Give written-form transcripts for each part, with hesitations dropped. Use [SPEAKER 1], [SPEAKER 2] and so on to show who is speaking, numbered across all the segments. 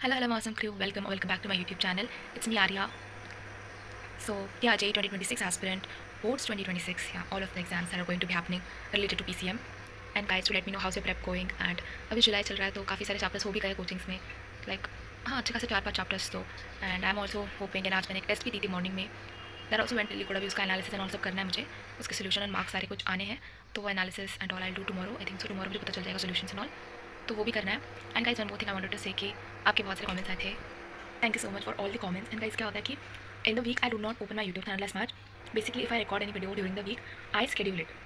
[SPEAKER 1] Hello, awesome crew. Welcome back to my YouTube channel. It's me, Arya. So, yeah, JEE 2026 aspirant, boards 2026, yeah, all of the exams that are going to be happening related to PCM. And guys, to let me know how's your prep going. And अभी जुलाई चल रहा है तो काफ़ी सारे chapters हो भी गए कोचिंग्स में, लाइक हाँ अच्छे खासे 4-5 चैप्टर्स तो. And I am also hopping, and आज मैंने एक टेस्ट भी दी थी मॉर्निंग में. That also went really good. अभी उसका एनालिसिस एंड ऑल सब करना है मुझे. उसके सोल्यूशन एंड मार्क्स सारे कुछ आने हैं, तो वो analysis and all I do tomorrow. I think so tomorrow मुझे पता चल जाएगा सोल्यूशन एंड ऑल, तो वो भी करना है. And guys, one more thing I wanted to say कि आपके बहुत सारे कमेंट्स आए थे. Thank you so much for all the comments. And guys, क्या होता है कि in the week I do not open my YouTube channel as much. Basically, if I record any video during the week, I schedule it.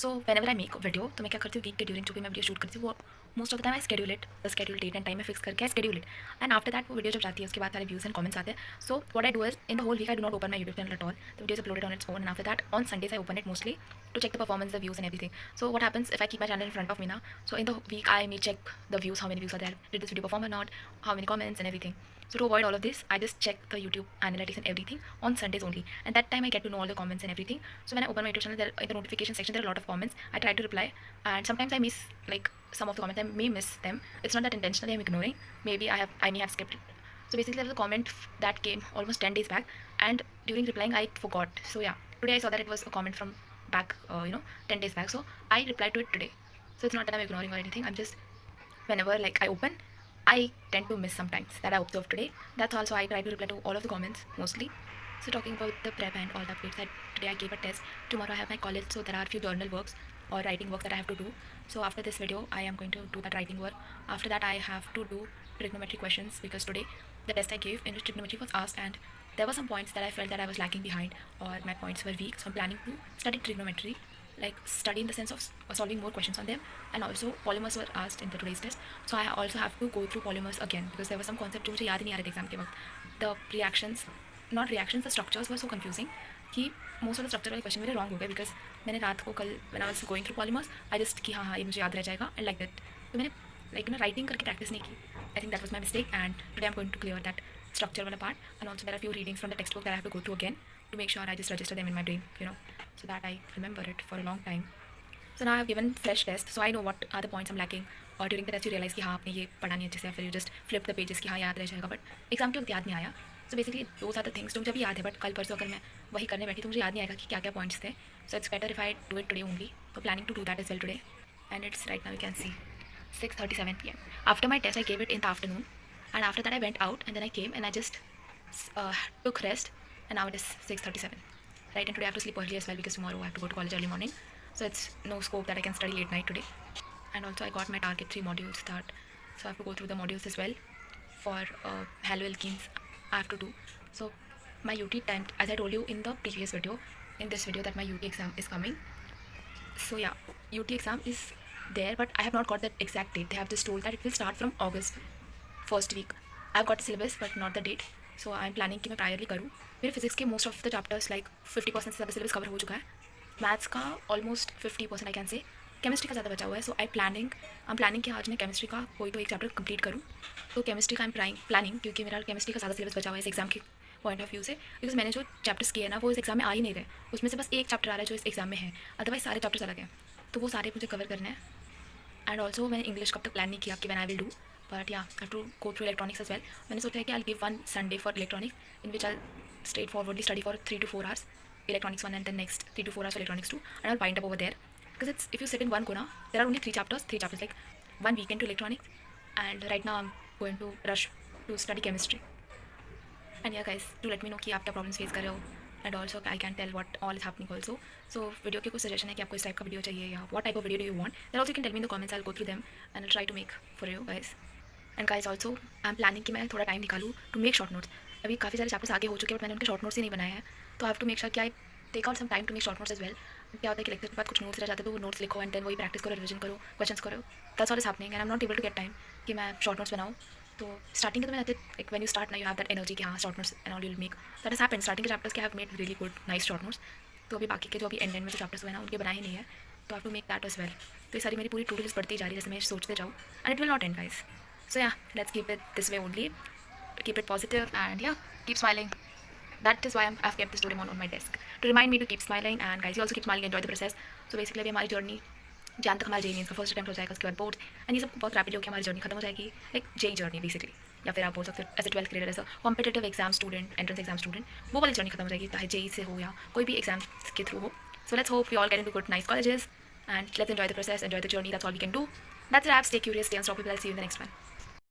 [SPEAKER 1] So when ever I make video, तो मैं क्या करती हूँ, week के during जो भी मैं video shoot करती हूँ, वो most of the time I schedule it, the schedule date and time में फिक्स करके I schedule it. And after that वो वीडियो जब जाती है उसके बाद सारे व्यूज एंड कमेंट्स आते हैं. So what I do is, in the whole week I do not open my YouTube channel at all. The video is uploaded on its own, and after that on Sundays I open it mostly to check the performance, the views and everything. So what happens if I keep my channel in front of me now? So in the week I may check the views, how many views are there, did this video perform or not, how many comments and everything. So to avoid all of this, I just check the YouTube analytics and everything on Sundays only, and that time I get to know all the comments and everything. So when I open my YouTube channel, there in the notification section there are a lot of comments. I try to reply, and sometimes I miss like some of the comments. I may miss them. It's not that intentionally I'm ignoring. Maybe I may have skipped it. So basically there was a comment that came almost 10 days back, and during replying I forgot. So yeah, today I saw that it was a comment from back 10 days back, so I replied to it today. So it's not that I'm ignoring or anything. I'm just, whenever like I open, I tend to miss sometimes that I observed today. That's also I try to reply to all of the comments mostly. So talking about the prep and all the updates, that today I gave a test. Tomorrow I have my college, so there are a few journal works or writing work that I have to do. So after this video I am going to do that writing work. After that I have to do trigonometry questions, because today the test I gave in which trigonometry was asked, and there were some points that I felt that I was lacking behind, or my points were weak. So I'm planning to study trigonometry, like study in the sense of solving more questions on them. And also polymers were asked in the today's test, so I also have to go through polymers again, because there were some concepts जो मुझे याद ही नहीं आ रहे थे exam के वक्त. The reactions, not reactions, the structures were so confusing कि most of the structure वाले क्वेश्चन मेरे रॉन्ग हो गए, बिकॉज मैंने रात को कल when I was going through polymers I just कि हाँ ये मुझे याद रह जाएगा एंड लाइक दैट. तो मैंने लाइक राइटिंग करके प्रैक्टिस नहीं की. I think that was my mistake, and today I am going to clear that structure wala part. And also there are few readings from the textbook that I have to go through again to make sure I just register them in my brain, so that I remember it for a long time. So now I have given fresh test, so I know what are the points I'm lacking. और during the test you realize कि हाँ आपने ये पढ़ा नहीं अच्छे से, फिर you just flip the pages कि हाँ याद रह जाएगा, बट एग्जाम के वक्त याद नहीं आया. So basically those are the things जो मुझे अभी याद है, बट कल परसों अगर मैं वही करने बैठी तो मुझे याद नहीं आएगा कि क्या क्या पॉइंट्स थे. So it's better if I do it today only. So planning to do that as well today, and it's right now you can see 6:37 p.m. After my test I gave it in the afternoon, and after that I went out and then I came and I just took rest, and now it is 6:37, right? And today I have to sleep early as well, because tomorrow I have to go to college early morning, so it's no scope that I can study late night today. And also I got my target 3 modules start, so I have to go through the modules as well. For haloalkenes I have to do. So my UT time, as I told you in the previous video, in this video, that my UT exam is coming. So yeah, UT exam is there, but I have not got that exact date. They have just told that it will start from August first week. I've got the syllabus but not the date. So I am planning कि मैं priorly करूँ. मेरे physics के most of the chapters like 50% से ज़्यादा syllabus cover हो चुका है. मैथ्स का almost 50% I can say. Chemistry का ज़्यादा बचा हुआ है. सो आई एम प्लानिंग कि आज मैं केमिस्ट्री का कोई तो एक चैप्टर कंप्लीट करूँ. तो केमिस्ट्री का आई एम प्लानिंग, क्योंकि मेरा केमिस्ट्री का ज़्यादा सिलेबस बचा हुआ है इस एग्जाम के पॉइंट ऑफ व्यू से, बिकॉज मैंने जो चैप्टर्स किए हैं ना वो इस एग्जाम में आ ही नहीं रहे. उसमें से बस एक चैप्टर आ रहा है जो इस एग्जाम में है, अदरवाइज सारे चैप्टर्स अलग हैं, तो वो सारे मुझे कवर करने हैं. एंड ऑल्सो मैंने इंग्लिश का अब तक प्लान नहीं किया कि when I will do, but yeah, I have to go through electronics as well. मैंने सोचा है कि I'll give one Sunday for electronics, in which I'll straightforwardly study for 3 to 4 hours electronics 1, and then next 3 to 4 hours for electronics 2, and I'll wind up over there, because it's, if you sit in one corner, there are only 3 chapters like 1 weekend to electronics, and right now I'm going to rush to study chemistry. And yeah guys, do let me know कि आप क्या problems face कर रहे हो, and also I can tell what all is happening also. So video के कुछ suggestion है कि आपको इस टाइप का वीडियो चाहिए, या what type of video do you want, then also you can tell me in the comments. I will go through them and I try to make for you guys. And guys also I am planning कि मैं थोड़ा time निकालूँ to make short notes. अभी काफ़ी सारे chapters आगे हो चुके हैं, बट मैंने उनके शॉर्ट नोट्स ही नहीं बनाए हैं, तो I have to make sure कि I take out some time to make short notes as well. क्या होता है कि लेक्चर के बाद कुछ नोट्स रह जाते हैं, तो वो नोट्स लिखो एंड देन वही प्रैक्टिस करो, रिविजन करो, क्वेश्चंस करो. That's all is happening, and I am not able to get time कि मैं शॉर्ट नोट्स बनाऊँ. तो स्टार्टिंग के तो मैंने लाइक व्हेन यू स्टार्ट ना यू हैव दैट एनर्जी कि हाँ short notes and all you will make. That is happened. Starting के चैप्टर्स के have made really good nice short notes. तो अभी बाकी के जो अभी एंड में जो चैप्टर्स हुए ना उनके बनाए ही नहीं है, तो I have to make that as well. तो ये सारी मेरी पूरी टू डू लिस्ट बढ़ती जा रही है जैसे मैं सोचते जाऊँ, and it will not and guys. So yeah, let's keep it this way only. Keep it positive and yeah, keep smiling. That is why I've kept this Doraemon on my desk to remind me to keep smiling. And guys, you also keep smiling, enjoy the process. So basically अभी हमारी journey जहाँ तक हमारा JEE mains का first attempt हो जाएगा, उसके बाद बोर्ड, एंड ये सब बहुत रैपिडली होकर हमारी जर्नी खत्म हो जाएगी. लाइक जेई जर्नी बेसिकली या फिर आप बोल सकते हो as a 12th grader, as a competitive exam student, entrance exam student, वो वाली जर्नी खत्म हो जाएगी, चाहे जेई से हो या कोई भी एग्जाम के थ्रू हो. So let's hope we all get into good nice colleges, and let's enjoy the process, enjoy the journey. That's all we can do. That's a wrap. Stay curious, stay unstoppable. I'll see you in the next one.